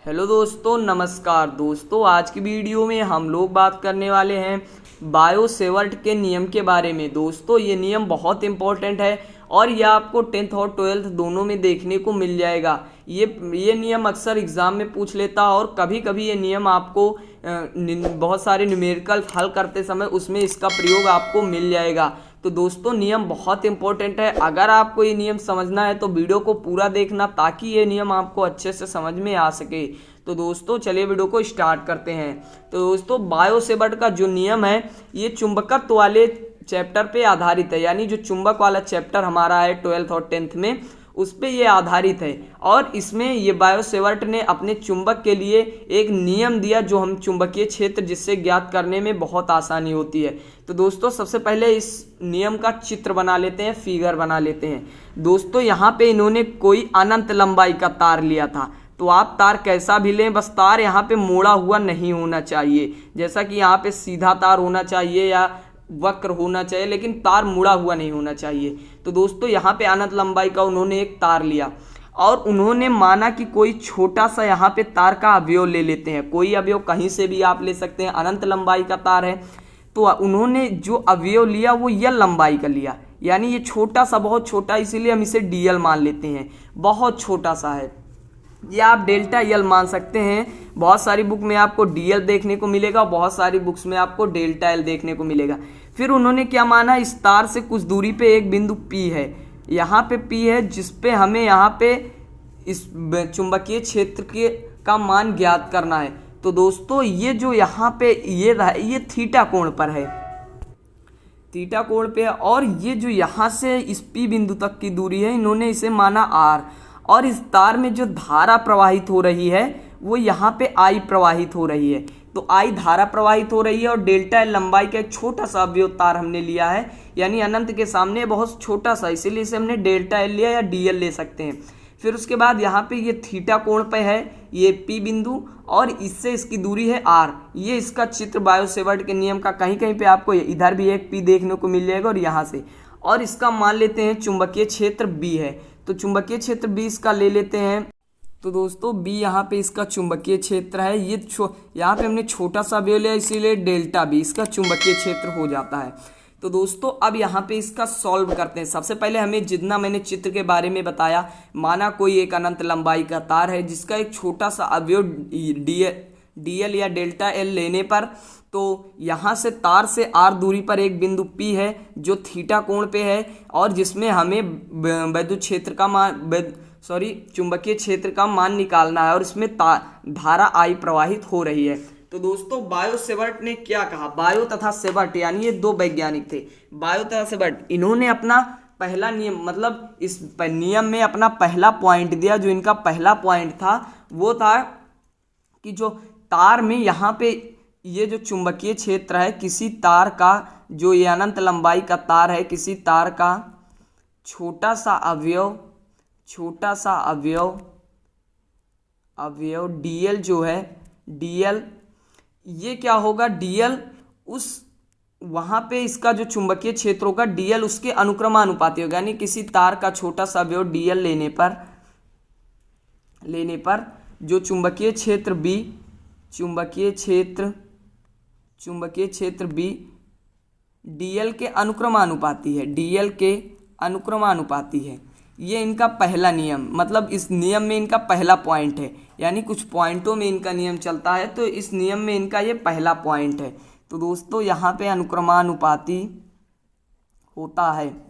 Hello दोस्तों, नमस्कार दोस्तों। आज की वीडियो में हम लोग बात करने वाले हैं बायो सेवर्ट के नियम के बारे में। दोस्तों ये नियम बहुत इंपॉर्टेंट है और यह आपको 10th और 12th दोनों में देखने को मिल जाएगा। ये नियम अक्सर एग्जाम में पूछ लेता है और कभी कभी ये नियम आपको बहुत सारे न्यूमेरिकल हल करते समय उसमें इसका प्रयोग आपको मिल जाएगा। तो दोस्तों नियम बहुत इंपॉर्टेंट है। अगर आपको ये नियम समझना है तो वीडियो को पूरा देखना ताकि ये नियम आपको अच्छे से समझ में आ सके। तो दोस्तों चलिए वीडियो को स्टार्ट करते हैं। तो दोस्तों बायो सेवर्ट का जो नियम है ये चुंबकत्व वाले चैप्टर पे आधारित है, यानी जो चुंबक वाला चैप्टर हमारा है 12th और 10th में उस पे ये आधारित है। और इसमें ये बायो सेवर्ट ने अपने चुंबक के लिए एक नियम दिया जो हम चुंबकीय क्षेत्र जिससे ज्ञात करने में बहुत आसानी होती है। तो दोस्तों सबसे पहले इस नियम का चित्र बना लेते हैं, फिगर बना लेते हैं। दोस्तों यहाँ पे इन्होंने कोई अनंत लंबाई का तार लिया था, तो आप तार कैसा भी लें, बस तार यहाँ पे मोड़ा हुआ नहीं होना चाहिए। जैसा कि यहाँ पे सीधा तार होना चाहिए या वक्र होना चाहिए, लेकिन तार मुड़ा हुआ नहीं होना चाहिए। तो दोस्तों यहाँ पे अनंत लंबाई का उन्होंने एक तार लिया और उन्होंने माना कि कोई छोटा सा यहाँ पे तार का अवयव ले लेते हैं। कोई अवयव कहीं से भी आप ले सकते हैं। अनंत लंबाई का तार है तो उन्होंने जो अवयव लिया वो यल लंबाई का लिया, यानी ये छोटा सा, बहुत छोटा, इसीलिए हम इसे डीएल मान लेते हैं। बहुत छोटा सा है, या आप डेल्टा यल मान सकते हैं। बहुत सारी बुक में आपको डीएल देखने को मिलेगा, बहुत सारी बुक्स में आपको डेल्टा एल देखने को मिलेगा। फिर उन्होंने क्या माना, इस तार से कुछ दूरी पे एक बिंदु पी है, यहाँ पे पी है जिसपे हमें यहाँ पे इस चुंबकीय क्षेत्र के का मान ज्ञात करना है। तो दोस्तों ये जो यहाँ पे ये थीटा कोण पर है, थीटा कोण पे है। और ये जो यहाँ से इस पी बिंदु तक की दूरी है इन्होंने इसे माना आर। और इस तार में जो धारा प्रवाहित हो रही है वो यहाँ पे आई प्रवाहित हो रही है। तो आई धारा प्रवाहित हो रही है और डेल्टा एल लंबाई का एक छोटा सा अवयव तार हमने लिया है, यानी अनंत के सामने बहुत छोटा सा, इसीलिए इसे हमने डेल्टा एल लिया या डीएल ले सकते हैं। फिर उसके बाद यहाँ पे ये थीटा कोण पे है ये पी बिंदु और इससे इसकी दूरी है आर। ये इसका चित्र बायो सेवर्ट के नियम का कहीं कहीं पे आपको इधर भी एक पी देखने को मिल जाएगा और यहाँ से। और इसका मान लेते हैं चुंबकीय क्षेत्र बी है, तो चुंबकीय क्षेत्र बी इसका ले लेते हैं। तो दोस्तों बी यहाँ पे इसका चुंबकीय क्षेत्र है। ये यहाँ पे हमने छोटा सा अवयव लिया इसीलिए डेल्टा बी इसका चुंबकीय क्षेत्र हो जाता है। तो दोस्तों अब यहाँ पे इसका सॉल्व करते हैं। सबसे पहले हमें जितना मैंने चित्र के बारे में बताया, माना कोई एक अनंत लंबाई का तार है जिसका एक छोटा सा अवयव डीएल या डेल्टा एल लेने पर, तो यहाँ से तार से आर दूरी पर एक बिंदु पी है जो थीटा कोण पे है और जिसमें हमें विद्युत क्षेत्र का मान चुंबकीय क्षेत्र का मान निकालना है और इसमें धारा आई प्रवाहित हो रही है। तो दोस्तों बायो सेवर्ट ने क्या कहा, बायो तथा सेवर्ट यानी ये दो वैज्ञानिक थे, बायो तथा सेवर्ट, इन्होंने अपना पहला नियम मतलब इस नियम में अपना पहला पॉइंट दिया। जो इनका पहला पॉइंट था वो था कि जो तार में यहाँ पे ये जो चुंबकीय क्षेत्र है, किसी तार का, जो ये अनंत लंबाई का तार है, किसी तार का छोटा सा अवयव डीएल जो है, डीएल ये क्या होगा, डीएल उस वहाँ पे इसका जो चुंबकीय क्षेत्र होगा डीएल उसके अनुक्रमानुपाती होगा, यानी किसी तार का छोटा सा अवयव डीएल लेने पर जो चुंबकीय क्षेत्र बी डीएल के अनुक्रमानुपाती है। ये इनका पहला नियम, मतलब इस नियम में इनका पहला पॉइंट है, यानी कुछ पॉइंटों में इनका नियम चलता है तो इस नियम में इनका ये पहला पॉइंट है। तो दोस्तों यहाँ पे अनुक्रमानुपाती होता है,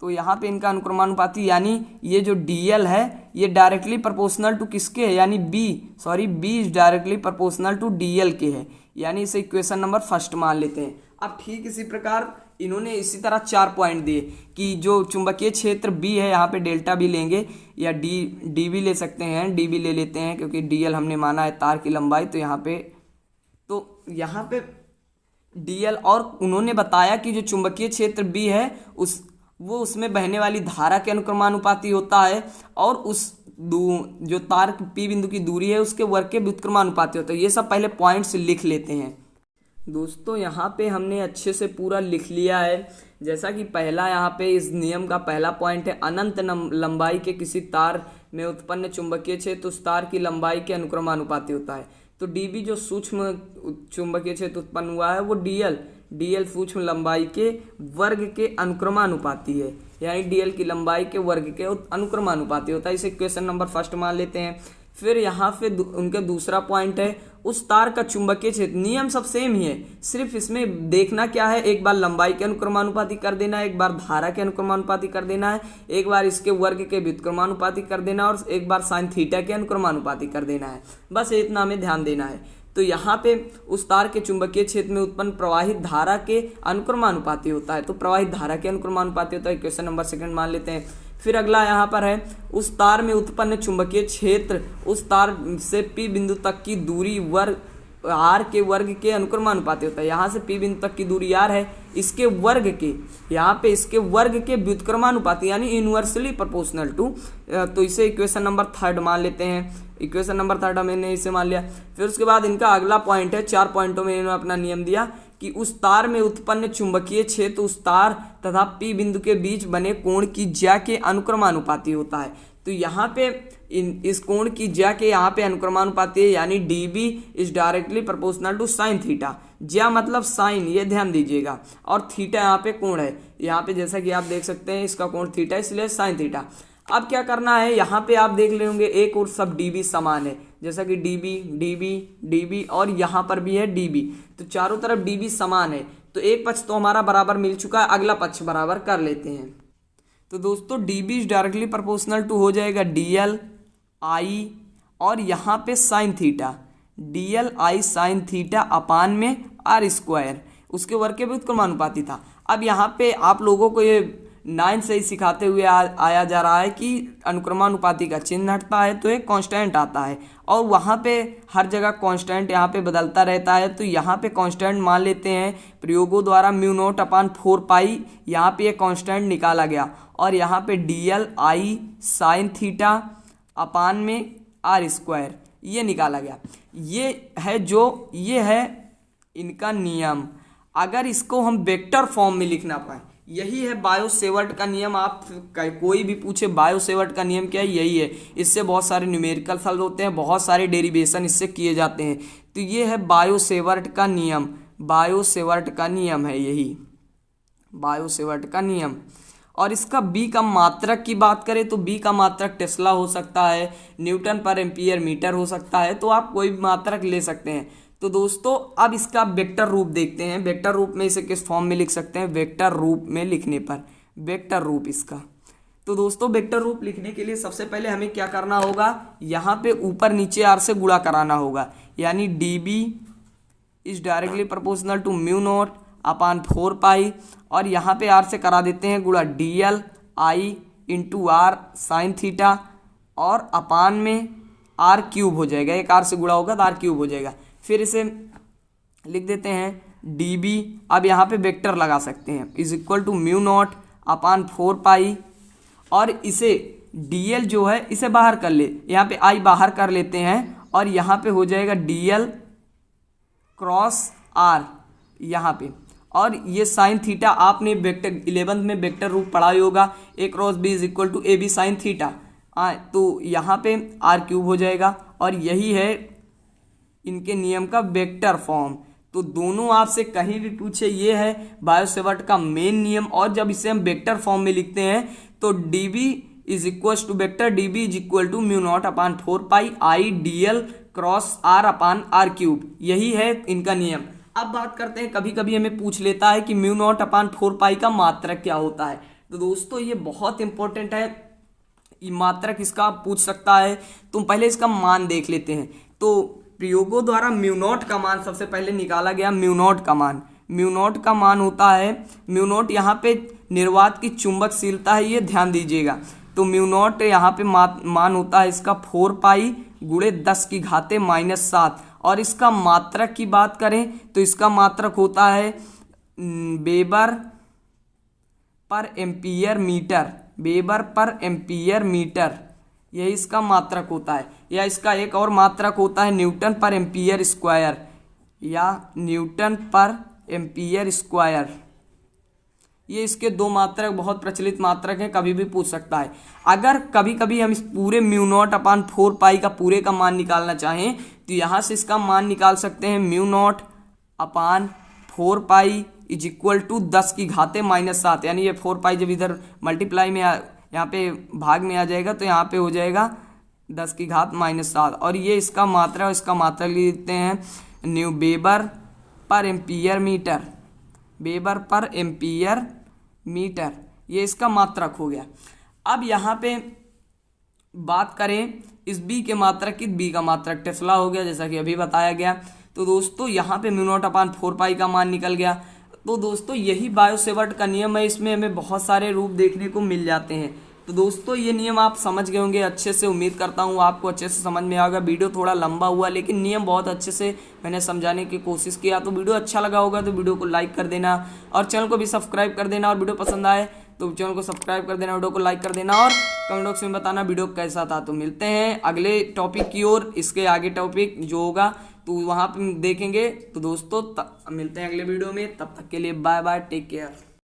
तो यहाँ पे इनका अनुक्रमानुपाती, यानी ये जो डीएल है ये डायरेक्टली प्रोपोर्शनल टू किसके है, यानी B is directly proportional to DL के है, यानी इसे इक्वेशन नंबर फर्स्ट मान लेते हैं। अब ठीक इसी प्रकार इन्होंने इसी तरह 4 पॉइंट दिए कि जो चुंबकीय क्षेत्र बी है, यहाँ पे डेल्टा बी लेंगे या डी भी ले सकते हैं, डी भी ले लेते हैं क्योंकि डीएल हमने माना है तार की लंबाई। तो यहाँ पे डीएल, और उन्होंने बताया कि जो चुंबकीय क्षेत्र बी है उसमें बहने वाली धारा के अनुक्रमानुपाती होता है और जो तार पी बिंदु की दूरी है उसके वर्ग के व्युत्क्रमानुपाती होता है। ये सब पहले पॉइंट्स लिख लेते हैं। दोस्तों यहाँ पे हमने अच्छे से पूरा लिख लिया है। जैसा कि पहला यहाँ पे इस नियम का पहला पॉइंट है, अनंत लंबाई के किसी तार में उत्पन्न चुंबकीय क्षेत्र उस तार की लंबाई के अनुक्रमानुपाती होता है। तो डीबी जो सूक्ष्म चुंबकीय क्षेत्र उत्पन्न हुआ है वो डीएल सूक्ष्म लंबाई के वर्ग के अनुक्रमानुपाती है, यानी डीएल की लंबाई के वर्ग के अनुक्रमानुपाती होता है। इसे क्वेश्चन नंबर फर्स्ट मान लेते हैं। फिर यहाँ पे उनका दूसरा पॉइंट है, उस तार का चुंबकीय क्षेत्र, नियम सब सेम ही है, सिर्फ इसमें देखना क्या है, एक बार लंबाई के अनुक्रमानुपाती कर देना है, एक बार धारा के अनुक्रमानुपाती कर देना है, एक बार इसके वर्ग के व्युत्क्रमानुपाती कर देना और एक बार साइन थीटा के अनुक्रमानुपाती कर देना है। बस इतना हमें ध्यान देना है। तो यहाँ पे उस तार के चुंबकीय क्षेत्र में उत्पन्न प्रवाहित धारा के अनुक्रमानुपाती होता है, तो प्रवाहित धारा के अनुक्रमानुपाती होता है। क्वेश्चन नंबर सेकंड मान लेते हैं। फिर अगला यहाँ पर है, उस तार में उत्पन्न चुंबकीय क्षेत्र उस तार से पी बिंदु तक की दूरी वर्ग आर के वर्ग के अनुक्रमानुपाती होता है। यहाँ से पी बिंदु तक की दूरी आर है, इसके वर्ग के, यहाँ पे इसके वर्ग के व्युत्क्रमानुपाती यानी इनवर्सली प्रोपोर्शनल टू। तो इसे इक्वेशन नंबर थर्ड मान लेते हैं। इक्वेशन नंबर थर्ड हमने इसे मान लिया। फिर उसके बाद इनका अगला पॉइंट है, 4 पॉइंटों में इन्होंने अपना नियम दिया कि उस तार में उत्पन्न चुंबकीय क्षेत्र उस तार तथा पी बिंदु के बीच बने कोण की ज्या के अनुक्रमानुपाती होता है। तो यहाँ पे इस कोण की ज्या के यहाँ पे अनुक्रमानुपाती है, यानी dB is directly proportional to sine theta. ज्या मतलब साइन, ये ध्यान दीजिएगा, और थीटा यहाँ पे कोण है। यहाँ पे जैसा कि आप देख सकते हैं इसका कोण थीटा, इसलिए साइन थीटा। अब क्या करना है, यहाँ पे आप देख ले होंगे एक और सब डीबी समान है, जैसा कि डीबी डीबी डीबी और यहाँ पर भी है डीबी, तो चारों तरफ डीबी समान है। तो एक पक्ष तो हमारा बराबर मिल चुका है, अगला पक्ष बराबर कर लेते हैं। तो दोस्तों DB is directly proportional to हो जाएगा डीएल आई और यहाँ पे sine theta, DL I sine theta upon में आर स्क्वायर, उसके वर्ग के व्युत्क्रमानुपाती था। अब यहाँ पे आप लोगों को ये 9 से ही सिखाते हुए आया जा रहा है कि अनुक्रमानुपाती का चिन्ह हटता है तो एक कांस्टेंट आता है, और वहाँ पे हर जगह कांस्टेंट यहाँ पे बदलता रहता है। तो यहाँ पे कांस्टेंट मान लेते हैं प्रयोगों द्वारा म्यू नॉट अपान 4 पाई, यहाँ पे ये कांस्टेंट निकाला गया, और यहाँ पे DL I sine theta upon में आर स्क्वायर ये निकाला गया। ये है इनका नियम। अगर इसको हम वेक्टर फॉर्म में लिखना पाए, यही है बायो सेवर्ट का नियम। आप कोई भी पूछे बायो सेवर्ट का नियम क्या है, यही है। इससे बहुत सारे न्यूमेरिकल सॉल्व होते हैं, बहुत सारे डेरिवेशन इससे किए जाते हैं। तो ये है बायो सेवर्ट का नियम, बायो सेवर्ट का नियम है यही, बायो सेवर्ट का नियम। और इसका बी का मात्रक की बात करें तो बी का मात्रक टेस्ला हो सकता है, न्यूटन पर एम्पियर मीटर हो सकता है, तो आप कोई भी मात्रक ले सकते हैं। तो दोस्तों अब इसका वेक्टर रूप देखते हैं। वेक्टर रूप में इसे किस फॉर्म में लिख सकते हैं, वेक्टर रूप में लिखने पर, वेक्टर रूप इसका। तो दोस्तों वेक्टर रूप लिखने के लिए सबसे पहले हमें क्या करना होगा, यहाँ पे ऊपर नीचे आर से गुणा कराना होगा, यानी dB is directly proportional to mu naught upon 4 pi, और यहाँ पे आर से करा देते हैं गुणा dl I into r sine theta, और अपान में आर क्यूब हो जाएगा, एक आर से गुणा होगा तो आर क्यूब हो जाएगा। फिर इसे लिख देते हैं डीबी, अब यहाँ पे वेक्टर लगा सकते हैं, is equal to mu naught upon 4 pi, और इसे डीएल जो है इसे बाहर कर ले, यहाँ पे आई बाहर कर लेते हैं, और यहाँ पे हो जाएगा डीएल क्रॉस आर यहाँ पे, और ये साइन थीटा आपने वेक्टर 11th में वेक्टर रूप पढ़ा ही होगा, A cross B is equal to A B sine theta. तो यहाँ पे आर क्यूब हो जाएगा, और यही है इनके नियम का वेक्टर फॉर्म। तो दोनों आपसे कहीं भी पूछे, ये है बायो सेवर्ट का मेन नियम। और जब इसे हम वेक्टर फॉर्म में लिखते हैं तो DB is equal to vector DB is equal to mu naught upon 4 pi I DL cross R upon R cube, यही है इनका नियम। अब बात करते हैं, कभी कभी हमें पूछ लेता है कि म्यू नॉट अपान 4 पाई का मात्रक क्या होता है। तो दोस्तों ये बहुत इंपॉर्टेंट है, मात्रक इसका पूछ सकता है। तो पहले इसका मान देख लेते हैं। तो प्रयोगों द्वारा म्यू नॉट का मान सबसे पहले निकाला गया। म्यू नॉट का मान होता है, म्यू नॉट यहाँ पे निर्वात की चुंबकशीलता है, ये ध्यान दीजिएगा। तो म्यू नॉट यहाँ पे मान होता है इसका 4 पाई गुणे 10 की घाते -7, और इसका मात्रक की बात करें तो इसका मात्रक होता है weber per ampere metre, weber per ampere metre, यही इसका मात्रक होता है। या इसका एक और मात्रक होता है न्यूटन पर एम्पियर स्क्वायर, या न्यूटन पर एम्पियर स्क्वायर। ये इसके दो मात्रक बहुत प्रचलित मात्रक हैं, कभी भी पूछ सकता है। अगर कभी कभी हम इस पूरे म्यू नॉट अपान 4 पाई का पूरे का मान निकालना चाहें तो यहाँ से इसका मान निकाल सकते हैं। Mu naught upon 4 pi is equal to 10 की घाते -7, यानी ये 4 पाई जब इधर मल्टीप्लाई में यहाँ पे भाग में आ जाएगा तो यहाँ पे हो जाएगा 10 की घात -7। और ये इसका मात्रा और इसका मात्रक लिख देते हैं weber per ampere metre, weber per ampere metre, ये इसका मात्रक हो गया। अब यहाँ पे बात करें इस बी के मात्रक की, बी का मात्रक टेस्ला हो गया जैसा कि अभी बताया गया। तो दोस्तों यहाँ पे म्यू नॉट अपान 4 पाई का मान निकल गया। तो दोस्तों यही बायो-सेवर्ट का नियम है, इसमें हमें बहुत सारे रूप देखने को मिल जाते हैं। तो दोस्तों ये नियम आप समझ गए होंगे अच्छे से, उम्मीद करता हूँ आपको अच्छे से समझ में आएगा। वीडियो थोड़ा लंबा हुआ लेकिन नियम बहुत अच्छे से मैंने समझाने की कोशिश किया। तो वीडियो अच्छा लगा होगा तो वीडियो को लाइक कर देना और चैनल को भी सब्सक्राइब कर देना, और वीडियो पसंद आए तो चैनल को सब्सक्राइब कर देना, वीडियो को लाइक कर देना और कमेंट बॉक्स में बताना वीडियो कैसा था। तो मिलते हैं अगले टॉपिक की ओर, इसके आगे टॉपिक जो होगा तो वहाँ पे देखेंगे। तो दोस्तों मिलते हैं अगले वीडियो में, तब तक के लिए बाय बाय, टेक केयर।